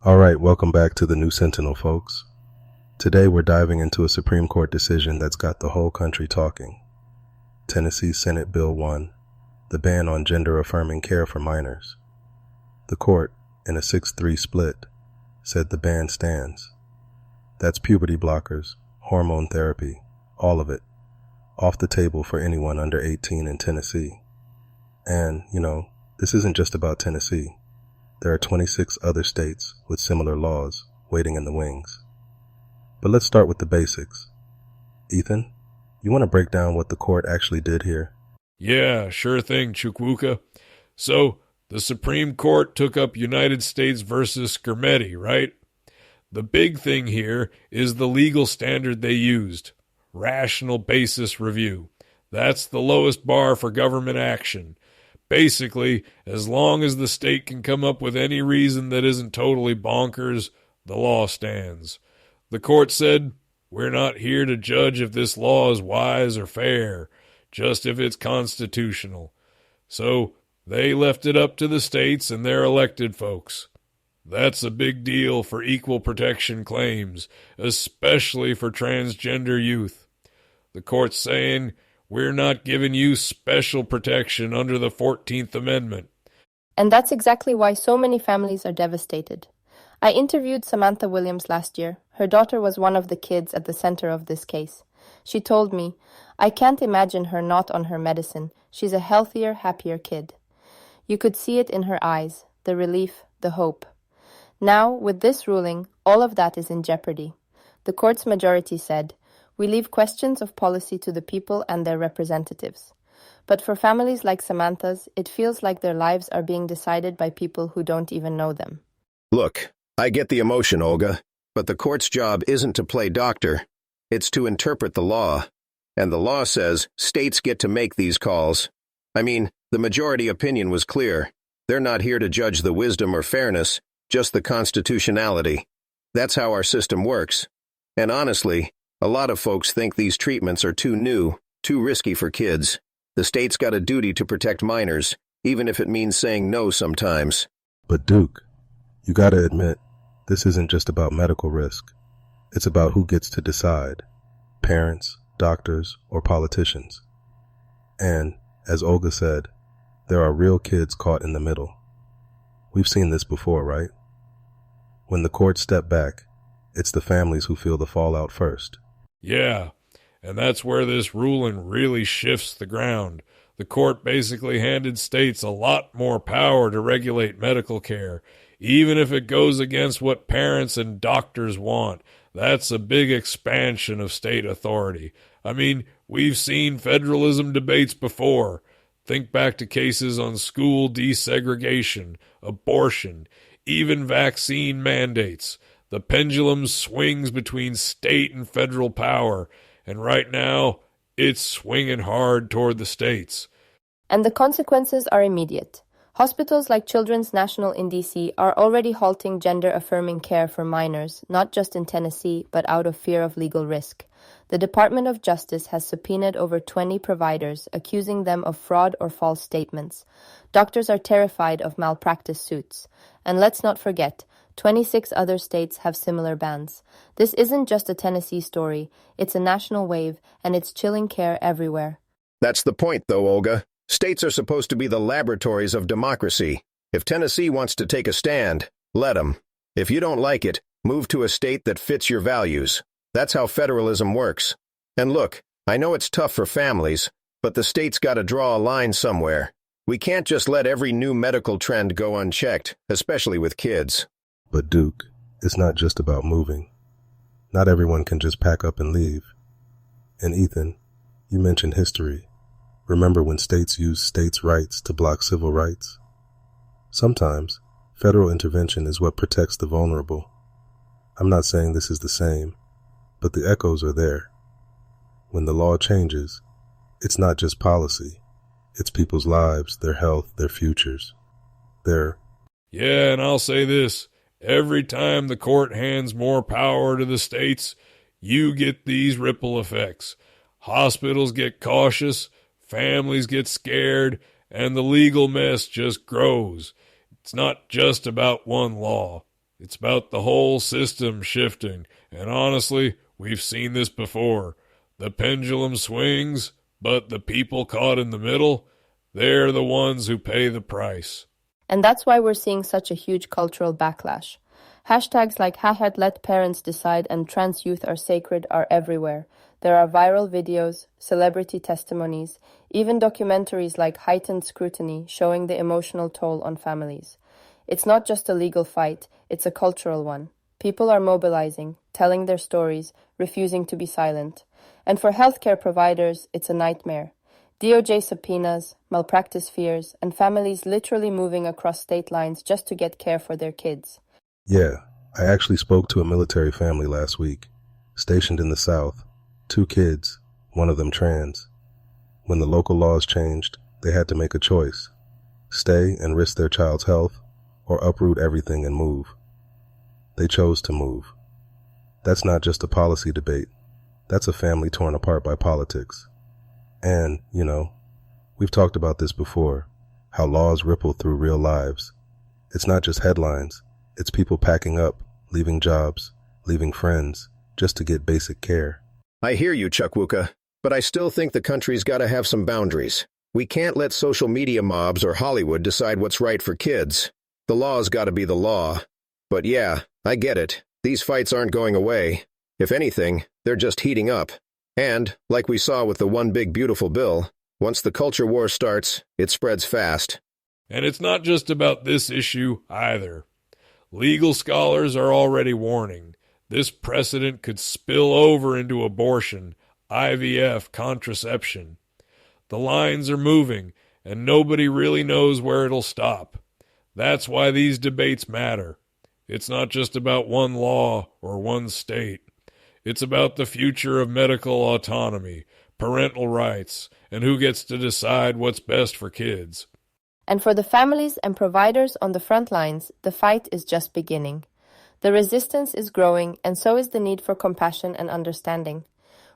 All right, welcome back to the new Sentinel, folks. Today we're diving into a Supreme Court decision that's got the whole country talking. Tennessee Senate Bill 1, the ban on gender-affirming care for minors. The court, in a 6-3 split, said the ban stands. That's puberty blockers, hormone therapy, all of it, off the table for anyone under 18 in Tennessee. And, this isn't just about Tennessee. There are 26 other states with similar laws waiting in the wings. But let's start with the basics. Ethan, you want to break down what the court actually did here? Yeah, sure thing, Chukwuka. So, the Supreme Court took up United States versus Skermeti, right? The big thing here is the legal standard they used, rational basis review. That's the lowest bar for government action. Basically, as long as the state can come up with any reason that isn't totally bonkers, the law stands. The court said, we're not here to judge if this law is wise or fair, just if it's constitutional. So, they left it up to the states and their elected folks. That's a big deal for equal protection claims, especially for transgender youth. The court's saying, we're not giving you special protection under the 14th Amendment. And that's exactly why so many families are devastated. I interviewed Samantha Williams last year. Her daughter was one of the kids at the center of this case. She told me, I can't imagine her not on her medicine. She's a healthier, happier kid. You could see it in her eyes, the relief, the hope. Now, with this ruling, all of that is in jeopardy. The court's majority said, we leave questions of policy to the people and their representatives. But for families like Samantha's, it feels like their lives are being decided by people who don't even know them. Look, I get the emotion, Olga, but the court's job isn't to play doctor. It's to interpret the law. And the law says states get to make these calls. I mean, the majority opinion was clear. They're not here to judge the wisdom or fairness, just the constitutionality. That's how our system works. And honestly, a lot of folks think these treatments are too new, too risky for kids. The state's got a duty to protect minors, even if it means saying no sometimes. But Duke, you gotta admit, this isn't just about medical risk. It's about who gets to decide. Parents, doctors, or politicians. And, as Olga said, there are real kids caught in the middle. We've seen this before, right? When the courts step back, it's the families who feel the fallout first. Yeah, and that's where this ruling really shifts the ground. The court basically handed states a lot more power to regulate medical care, even if it goes against what parents and doctors want. That's a big expansion of state authority. I mean, we've seen federalism debates before. Think back to cases on school desegregation, abortion, even vaccine mandates. The pendulum swings between state and federal power, and right now, it's swinging hard toward the states. And the consequences are immediate. Hospitals like Children's National in D.C. are already halting gender-affirming care for minors, not just in Tennessee, but out of fear of legal risk. The Department of Justice has subpoenaed over 20 providers, accusing them of fraud or false statements. Doctors are terrified of malpractice suits. And let's not forget, 26 other states have similar bans. This isn't just a Tennessee story, it's a national wave, and it's chilling care everywhere. That's the point, though, Olga. States are supposed to be the laboratories of democracy. If Tennessee wants to take a stand, let them. If you don't like it, move to a state that fits your values. That's how federalism works. And look, I know it's tough for families, but the state's got to draw a line somewhere. We can't just let every new medical trend go unchecked, especially with kids. But Duke, it's not just about moving. Not everyone can just pack up and leave. And Ethan, you mentioned history. Remember when states used states' rights to block civil rights? Sometimes, federal intervention is what protects the vulnerable. I'm not saying this is the same, but the echoes are there. When the law changes, it's not just policy. It's people's lives, their health, their futures. Yeah, and I'll say this. Every time the court hands more power to the states, you get these ripple effects. Hospitals get cautious, families get scared, and the legal mess just grows. It's not just about one law. It's about the whole system shifting, and honestly, we've seen this before. The pendulum swings, but the people caught in the middle, they're the ones who pay the price. And that's why we're seeing such a huge cultural backlash. Hashtags like #Let Parents Decide and Trans Youth Are Sacred are everywhere. There are viral videos, celebrity testimonies, even documentaries like Heightened Scrutiny showing the emotional toll on families. It's not just a legal fight, it's a cultural one. People are mobilizing, telling their stories, refusing to be silent. And for healthcare providers, it's a nightmare. DOJ subpoenas, malpractice fears, and families literally moving across state lines just to get care for their kids. Yeah, I actually spoke to a military family last week, stationed in the South. 2 kids, one of them trans. When the local laws changed, they had to make a choice. Stay and risk their child's health, or uproot everything and move. They chose to move. That's not just a policy debate. That's a family torn apart by politics. And, we've talked about this before, how laws ripple through real lives. It's not just headlines. It's people packing up, leaving jobs, leaving friends, just to get basic care. I hear you, Chukwuka, but I still think the country's got to have some boundaries. We can't let social media mobs or Hollywood decide what's right for kids. The law's got to be the law. But yeah, I get it. These fights aren't going away. If anything, they're just heating up. And, like we saw with the One Big Beautiful Bill, once the culture war starts, it spreads fast. And it's not just about this issue either. Legal scholars are already warning this precedent could spill over into abortion, IVF, contraception. The lines are moving, and nobody really knows where it'll stop. That's why these debates matter. It's not just about one law or one state. It's about the future of medical autonomy, parental rights, and who gets to decide what's best for kids. And for the families and providers on the front lines, the fight is just beginning. The resistance is growing, and so is the need for compassion and understanding.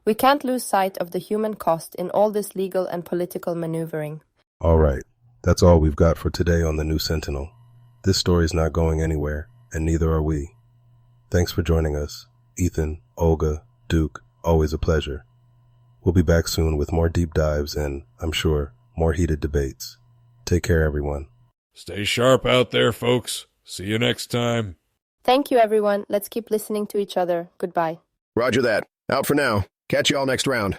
We can't lose sight of the human cost in all this legal and political maneuvering. All right, that's all we've got for today on the New Sentinel. This story's not going anywhere, and neither are we. Thanks for joining us. Ethan, Olga, Duke, always a pleasure. We'll be back soon with more deep dives and, I'm sure, more heated debates. Take care, everyone. Stay sharp out there, folks. See you next time. Thank you, everyone. Let's keep listening to each other. Goodbye. Roger that. Out for now. Catch y'all next round.